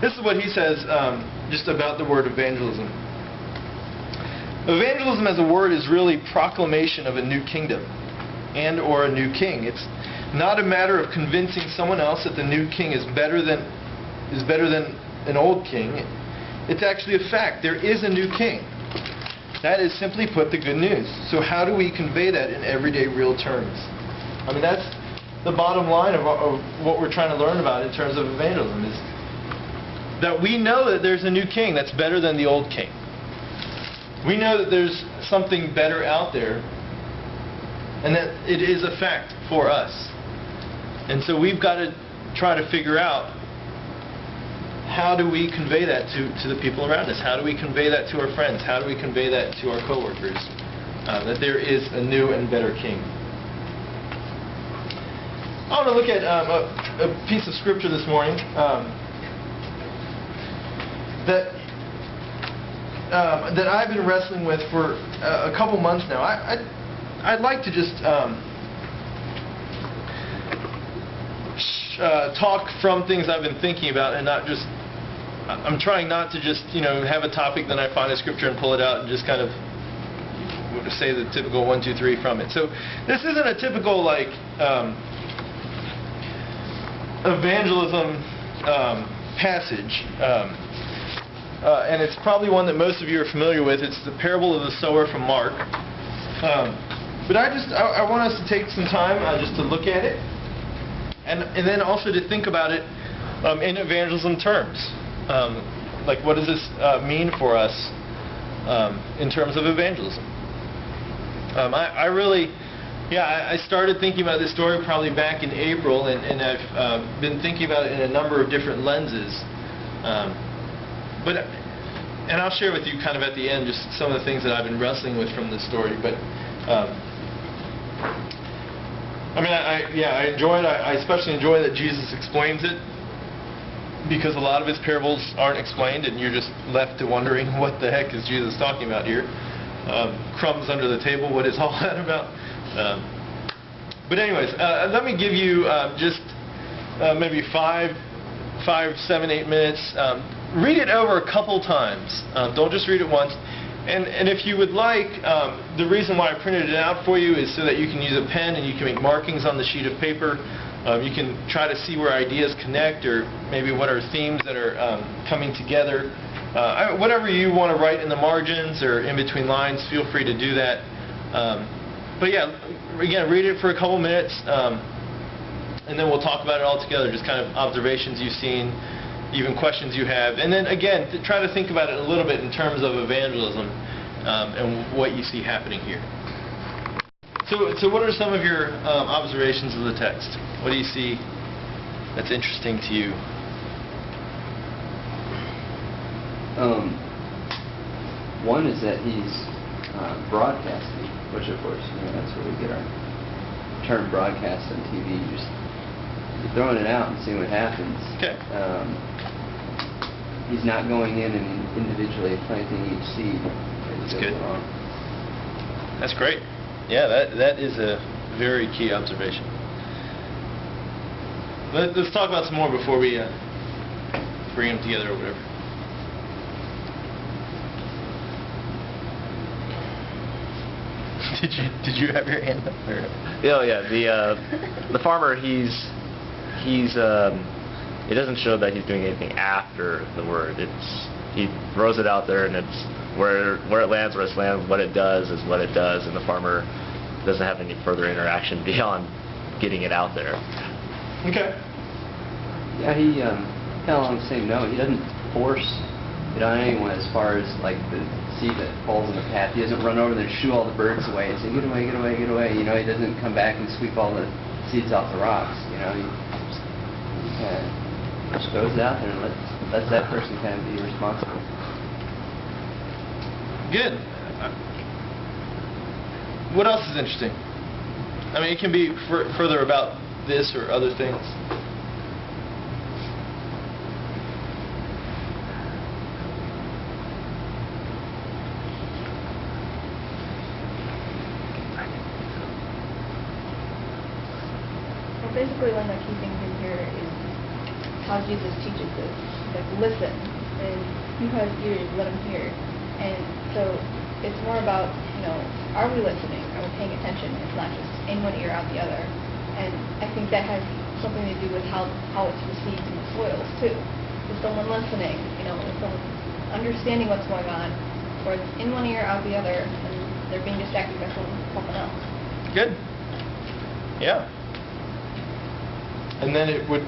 This is what he says just about the word evangelism. Evangelism as a word is really proclamation of a new kingdom and or a new king. It's not a matter of convincing someone else that the new king is better than an old king. It's actually a fact. There is a new king. That is, simply put, the good news. So how do we convey that in everyday real terms? I mean, that's the bottom line of what we're trying to learn about in terms of evangelism, is that we know that there's a new king that's better than the old king. We know that there's something better out there, and that it is a fact for us. And so we've got to try to figure out, how do we convey that to the people around us? How do we convey that to our friends? How do we convey that to our coworkers? That there is a new and better king. I want to look at a piece of scripture this morning that I've been wrestling with for a couple months now. I'd like to just talk from things I've been thinking about, and not just. I'm trying not to just have a topic, then I find a scripture and pull it out and just kind of say the typical 1, 2, 3 from it. So this isn't a typical evangelism passage. And it's probably one that most of you are familiar with. It's the parable of the sower from Mark. But I want us to take some time just to look at it, and then also to think about it in evangelism terms. Like, what does this mean for us in terms of evangelism? I started thinking about this story probably back in April, and I've been thinking about it in a number of different lenses. And I'll share with you kind of at the end just some of the things that I've been wrestling with from this story. But I enjoy it. I especially enjoy that Jesus explains it, because a lot of his parables aren't explained, and you're just left to wondering, what the heck is Jesus talking about here? Crumbs under the table, what is all that about? But anyways, let me give you just maybe 5, 7, 8 minutes. Read it over a couple times. Don't just read it once. And if you would like, the reason why I printed it out for you is so that you can use a pen and you can make markings on the sheet of paper. You can try to see where ideas connect, or maybe what are themes that are coming together. Whatever you want to write in the margins or in between lines, feel free to do that. But yeah, again, read it for a couple minutes, and then we'll talk about it all together, just kind of observations you've seen, even questions you have. And then again, try to think about it a little bit in terms of evangelism and what you see happening here. So what are some of your observations of the text? What do you see that's interesting to you? One is that he's broadcasting, which of course, that's where we get our term broadcast on TV. Just throwing it out and seeing what happens. Okay. He's not going in and individually planting each seed. That's good. That's great. Yeah, that is a very key observation. Let's talk about some more before we bring them together or whatever. Did you have your hand up? Or? Oh yeah, the farmer he doesn't show that he's doing anything after the word. He throws it out there, and it's where it lands, where it's landed. What it does is what it does, and the farmer doesn't have any further interaction beyond getting it out there. Okay. Yeah, he kind of along the same note. He doesn't force it on anyone as far as like the seed that falls in the path. He doesn't run over there and shoo all the birds away and say, "Get away, get away, get away." He doesn't come back and sweep all the seeds off the rocks. He just throws it out there and lets that person kind of be responsible. Good. What else is interesting? I mean, it can be further about this or other things. Well, basically one of the key things in here is how Jesus teaches this. Like listen, and who has ears, let him hear. And so it's more about, are we listening? Are we paying attention? It's not just in one ear, out the other. And I think that has something to do with how it's received in the soils, too. Is someone listening? Is someone understanding what's going on? Or it's in one ear, out the other, and they're being distracted by something else. Good. Yeah. And then it would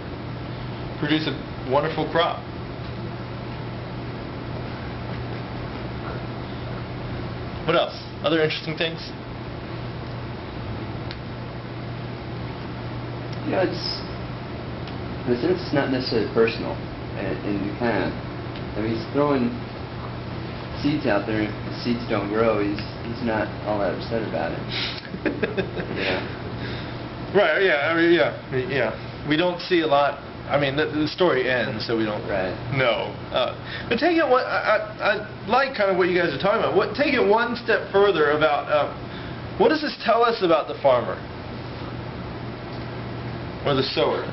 produce a wonderful crop. What else? Other interesting things? In a sense, it's not necessarily personal. And you kind of, he's throwing seeds out there. If the seeds don't grow, he's not all that upset about it. Right. Yeah. Yeah. We don't see a lot. I mean, the story ends, so we don't know. But take it one. I like kind of what you guys are talking about. Take it one step further about what does this tell us about the farmer or the sower?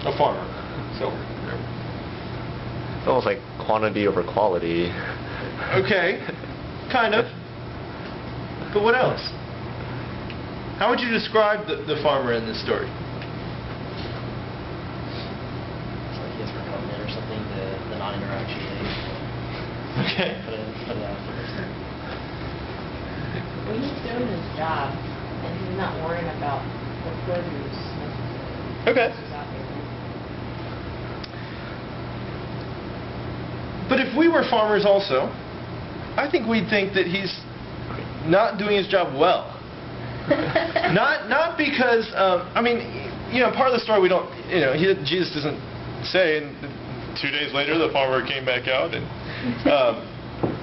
A farmer, sower. It's almost like quantity over quality. Okay, kind of. But what else? How would you describe the farmer in this story? It's like he has repugnant or something, the non-interaction. Okay. Put it out there. Well, he's doing his job, and he's not worrying about the produce necessarily. Okay. He's out there. But if we were farmers also, I think we'd think that he's not doing his job well. Not because part of the story we don't Jesus doesn't say, and 2 days later the farmer came back out and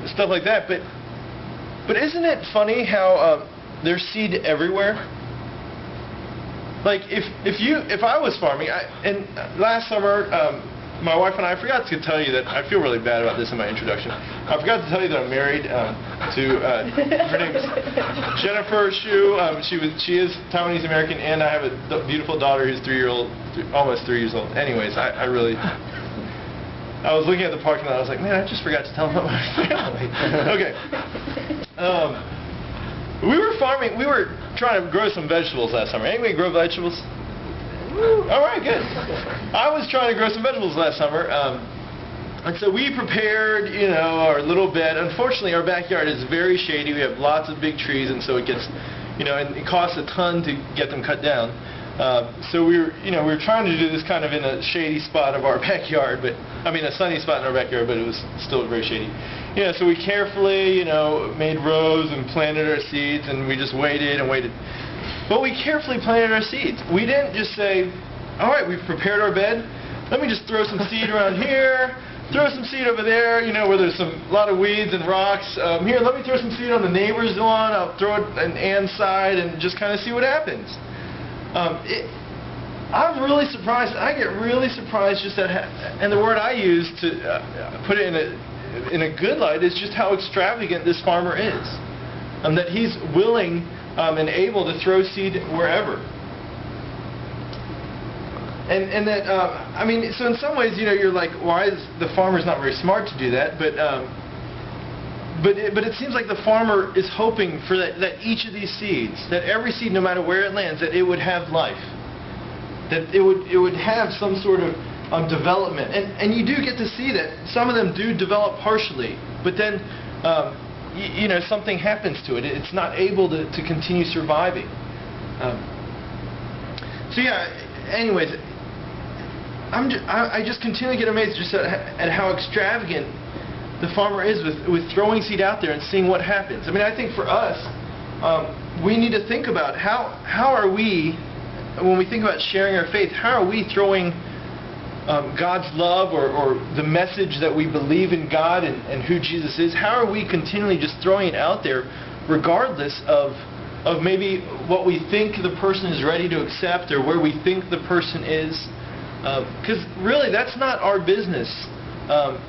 stuff like that. But isn't it funny how there's seed everywhere? Like if I was farming, and last summer. My wife and I forgot to tell you that I feel really bad about this in my introduction. I forgot to tell you that I'm married to her name's Jennifer Shu. She is Taiwanese American, and I have a beautiful daughter who's almost 3 years old. Anyways, I was looking at the parking lot. I was like, man, I just forgot to tell them about my family. Okay. We were farming. We were trying to grow some vegetables last summer. Anybody grow vegetables? All right, good. I was trying to grow some vegetables last summer, and so we prepared, our little bed. Unfortunately, our backyard is very shady. We have lots of big trees, and so it gets, and it costs a ton to get them cut down. So we were trying to do this kind of in a shady spot of our backyard, a sunny spot in our backyard, but it was still very shady. So we carefully, made rows and planted our seeds, and we just waited and waited. But we carefully planted our seeds. We didn't just say, all right, we've prepared our bed. Let me just throw some seed around here, throw some seed over there, where there's a lot of weeds and rocks. Here, let me throw some seed on the neighbor's lawn. I'll throw it on Ann's side and just kind of see what happens. I'm really surprised. I get really surprised just at and the word I use to put it in a good light is just how extravagant this farmer is. That he's willing and able to throw seed wherever. And that, so in some ways, you're like, why is the farmer's not very smart to do that? But it seems like the farmer is hoping for that each of these seeds, that every seed, no matter where it lands, that it would have life. That it would have some sort of development. And you do get to see that some of them do develop partially, but then something happens to it. It's not able to continue surviving. Anyways, I just continually get amazed just at how extravagant the farmer is with throwing seed out there and seeing what happens. I think for us, we need to think about how are we, when we think about sharing our faith, how are we throwing God's love or the message that we believe in God and who Jesus is, how are we continually just throwing it out there regardless of maybe what we think the person is ready to accept or where we think the person is? Because really that's not our business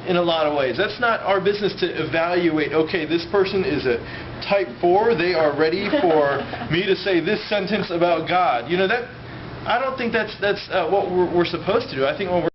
in a lot of ways. That's not our business to evaluate, okay, this person is a type 4, they are ready for me to say this sentence about God. I don't think that's what we're supposed to do. I think when we're